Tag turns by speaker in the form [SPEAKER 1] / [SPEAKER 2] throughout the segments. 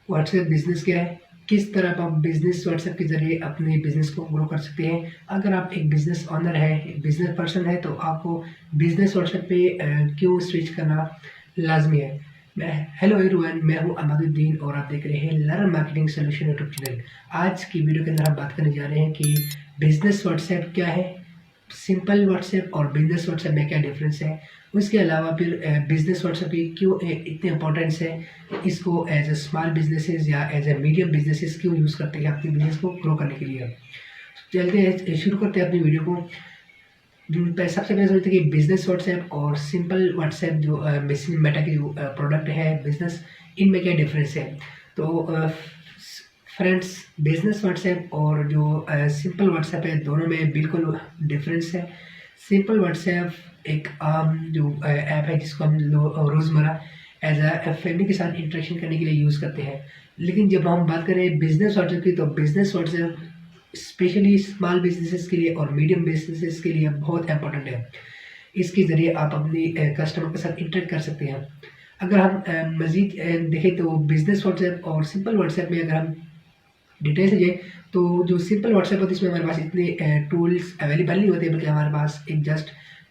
[SPEAKER 1] WhatsApp business क्या है, किस तरह आप बिज़नेस व्हाट्सएप के ज़रिए अपने बिज़नेस को ग्रो कर सकते हैं। अगर आप एक बिज़नेस ओनर है, बिज़नेस पर्सन है, तो आपको बिज़नेस व्हाट्सएप पे क्यों स्विच करना लाज़मी है। मैं हेलो एवरीवन, मैं हूं अहमदुद्दीन और आप देख रहे हैं learn marketing solution YouTube channel. आज की वीडियो के अंदर हम बात करने जा रहे हैं कि बिज़नेस व्हाट्सएप क्या है, सिंपल व्हाट्सएप और बिज़नेस व्हाट्सएप में क्या डिफरेंस है। उसके अलावा फिर बिज़नेस व्हाट्सएप की क्यों इतनी इंपॉर्टेंस है, इसको एज ए स्मॉल बिजनेसेस या एज ए मीडियम बिजनेसेस क्यों यूज़ करते हैं अपने बिजनेस को ग्रो करने के लिए। चलते हैं, शुरू करते हैं अपनी वीडियो को। सबसे पहले समझते हैं कि बिज़नेस व्हाट्सएप और सिंपल व्हाट्सएप जो मेसिंग मेटा की जो प्रोडक्ट है बिज़नेस, इनमें क्या डिफरेंस है। तो फ्रेंड्स, बिज़नेस व्हाट्सएप और जो सिंपल व्हाट्सएप है, दोनों में बिल्कुल डिफरेंस है। सिंपल व्हाट्सएप एक आम जो ऐप है जिसको हम रोज़मर्रा एज अ फैमिली के साथ इंटरेक्शन करने के लिए यूज़ करते हैं। लेकिन जब हम बात करें बिज़नेस व्हाट्सएप की, तो business WhatsApp specially small businesses के लिए और मीडियम बिजनेसेस के लिए बहुत इंपॉर्टेंट है। इसके ज़रिए आप अपने कस्टमर के साथ इंटरेक्ट कर सकते हैं। अगर हम मज़ीद देखें तो बिज़नेस व्हाट्सएप और सिंपल व्हाट्सएप में अगर हम डिटेल से जाए, तो जो सिंपल व्हाट्सएप होता है इसमें हमारे पास इतने टूल्स अवेलेबल नहीं होते, बल्कि हमारे पास एक जस्ट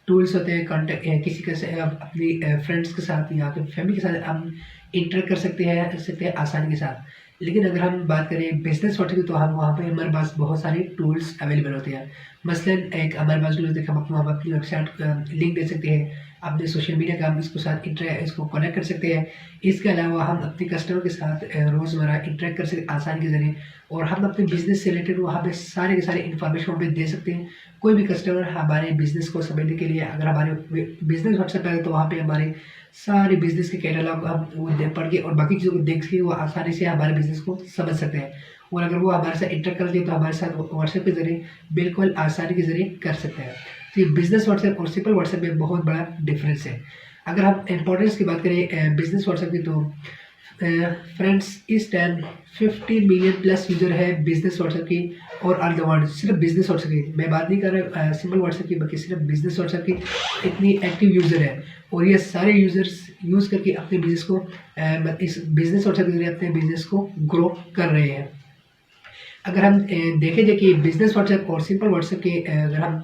[SPEAKER 1] टूल्स होते हैं। कॉन्टेक्ट किसी के से आप अपनी फ्रेंड्स के साथ या फिर फैमिली के साथ हम इंटरेक्ट कर सकते हैं आसानी के साथ। लेकिन अगर हम बात करें बिजनेस व्हाट्सएप की, तो हम वहाँ पे हमारे पास बहुत सारे टूल्स अवेलेबल होते हैं। मसलन एक हमारे पास टूल होते हैं, हम अपनी वेबसाइट का लिंक दे सकते हैं, अपने सोशल मीडिया का हम इसको साथ इसको कनेक्ट कर सकते हैं। इसके अलावा हम अपने कस्टमर के साथ रोज़मर्रा इंटरेक्ट कर सकते हैं आसानी के ज़रिए, और हम अपने बिज़नेस से रिलेटेड वहाँ पे सारे के सारे इन्फॉर्मेशन वहाँ पे दे सकते हैं। कोई भी कस्टमर हमारे बिज़नेस को समझने के लिए अगर हमारे बिज़नेस व्हाट्सएप है, तो वहाँ पे हमारे सारे बिज़नेस के कैटलॉग हम वो पढ़ के और बाकी चीज़ों को देख के वो आसानी से हमारे बिज़नेस को समझ सकते हैं। और अगर वो हमारे साथ इंटरेक्ट करते हैं, तो हमारे साथ व्हाट्सएप के ज़रिए बिल्कुल आसानी के ज़रिए कर सकते हैं। तो ये बिज़नेस व्हाट्सएप और सिंपल व्हाट्सएप में बहुत बड़ा डिफरेंस है। अगर हम इंपॉर्टेंस की बात करें बिज़नेस व्हाट्सएप की, तो फ्रेंड्स इस टाइम 50 मिलियन प्लस यूज़र है बिज़नेस व्हाट्सएप की और ऑल द वर्ल्ड। सिर्फ बिज़नेस व्हाट्सएप की मैं बात नहीं कर रहा सिंपल व्हाट्सएप की, बल्कि सिर्फ बिज़नेस व्हाट्सएप की इतनी एक्टिव यूज़र है। और ये सारे यूज़र्स यूज़ करके अपने बिज़नेस को इस बिज़नेस व्हाट्सएप के जरिए अपने बिज़नेस को ग्रो कर रहे हैं। अगर हम देखें जाए कि बिज़नेस व्हाट्सएप और सिंपल व्हाट्सएप के अगर हम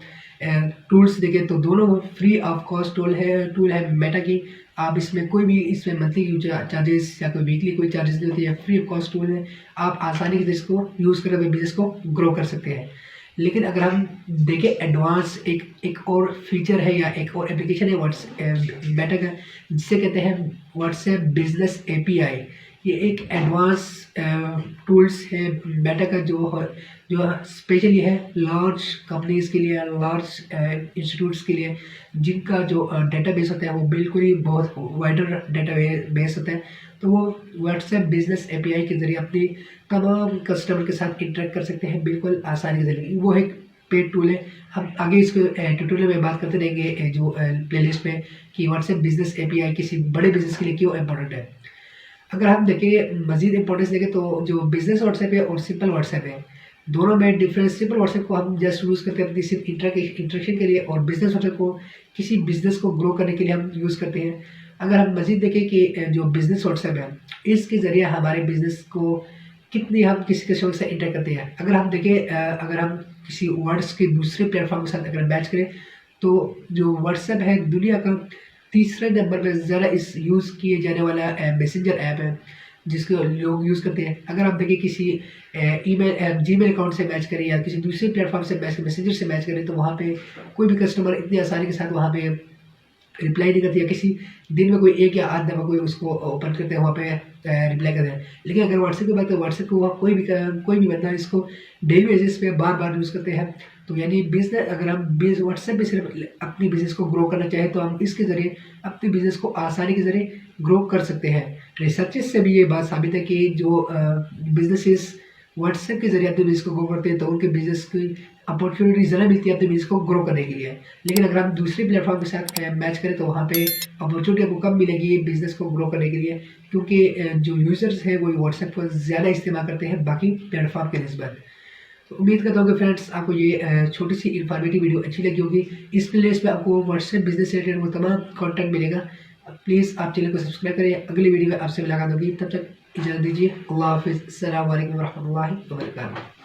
[SPEAKER 1] टूल्स देखें, तो दोनों फ्री ऑफ कॉस्ट टूल है मेटा की। आप इसमें कोई भी इसमें मंथली चार्जेस या कोई वीकली कोई चार्जेस नहीं होते, या फ्री ऑफ कॉस्ट टूल है। आप आसानी से इसको यूज़ कर अपने बिज़नेस को ग्रो कर सकते हैं। लेकिन अगर हम देखें एडवांस एक और फीचर है या एक और एप्लीकेशन है व्हाट्सएप मेटा का, जिसे कहते हैं व्हाट्सएप बिजनेस एपीआई। ये एक एडवांस टूल्स है मेटा का, जो स्पेशली है लार्ज कंपनीज़ के लिए, लार्ज इंस्टीट्यूट्स के लिए, जिनका जो डेटाबेस होता है वो बिल्कुल ही बहुत वाइडर डेटाबेस होता है। तो वो व्हाट्सएप बिजनेस एपीआई के ज़रिए अपनी तमाम कस्टमर के साथ इंटरेक्ट कर सकते हैं बिल्कुल आसानी के ज़रिए। वो एक पेड टूल है। हम आगे इसको ट्यूटोरियल में बात करते रहेंगे जो प्लेलिस्ट में, कि व्हाट्सएप बिजनेस एपीआई किसी बड़े बिजनेस के लिए क्यों इंपॉर्टेंट है। अगर हम देखें मज़ीद इंपॉर्टेंस देखें, तो जो बिज़नेस व्हाट्सएप है और सिंपल व्हाट्सएप है, दोनों में डिफरेंस। सिंपल व्हाट्सएप को हम जस्ट यूज़ करते हैं अपनी सिर्फ इंटरेक्शन के लिए, और बिज़नेस व्हाट्सएप को किसी बिज़नेस को ग्रो करने के लिए हम यूज़ करते हैं। अगर हम मज़ीद देखें कि जो बिज़नेस व्हाट्सएप है, इसके ज़रिए हमारे बिज़नेस को कितनी हम किसी कस्टमर से इंटरेक्ट करते हैं। अगर हम देखें अगर हम किसी वर्ड्स के दूसरे प्लेटफॉर्म के साथ अगर मैच करें, तो जो व्हाट्सएप है दुनिया का तीसरे नंबर पर ज़्यादा इस यूज़ किए जाने वाला मैसेंजर ऐप है, जिसको लोग यूज़ करते हैं। अगर आप देखें किसी ईमेल जीमेल अकाउंट से मैच करें या किसी दूसरे प्लेटफॉर्म से मैसेंजर से मैच करें, तो वहाँ पे कोई भी कस्टमर इतनी आसानी के साथ वहाँ पे रिप्लाई नहीं करती, या किसी दिन में कोई एक या आध दफ़ा कोई उसको ओपन करते हैं, वहाँ पे रिप्लाई करते हैं। लेकिन अगर व्हाट्सएप की बात करें, व्हाट्सएप को वहाँ कोई भी बंदा इसको डेली बेसिस पे बार बार यूज़ करते हैं। तो यानी बिजनेस, अगर हम व्हाट्सएप पे सिर्फ अपनी बिज़नेस को ग्रो करना चाहें, तो हम इसके ज़रिए अपने बिज़नेस को आसानी के ज़रिए ग्रो कर सकते हैं। रिसर्चेस से भी ये बात साबित है कि जो बिजनेसेस व्हाट्सएप के ज़रिए अपने बिज़नेस को ग्रो करते हैं, तो उनके बिज़नेस की अपॉर्चुनिटी ज़्यादा मिलती है अपने बिज़नेस को ग्रो करने के लिए। लेकिन अगर हम दूसरे प्लेटफॉर्म के साथ मैच करें, तो वहाँ पे अपॉर्चुनिटी आपको कम मिलेगी बिज़नेस को ग्रो करने के लिए, क्योंकि जो यूज़र्स हैं वो व्हाट्सएप को ज़्यादा इस्तेमाल करते हैं बाकी प्लेटफॉर्म के निस्बत। तो उम्मीद करता हूँ कि फ्रेंड्स आपको ये छोटी सी इन्फॉर्मेटिव वीडियो अच्छी लगी होगी। इस प्लेलिस्ट में आपको व्हाट्सएप बिज़नेस से रिलेटेड वो तमाम कंटेंट मिलेगा। प्लीज़ आप चैनल को सब्सक्राइब करें। अगली वीडियो में आपसे मुलाकात होगी, तब तक इजाज़त दीजिए। अल्लाह हाफ़िज़। अस्सलामु अलैकुम वरहमतुल्लाहि वबरकातुहू।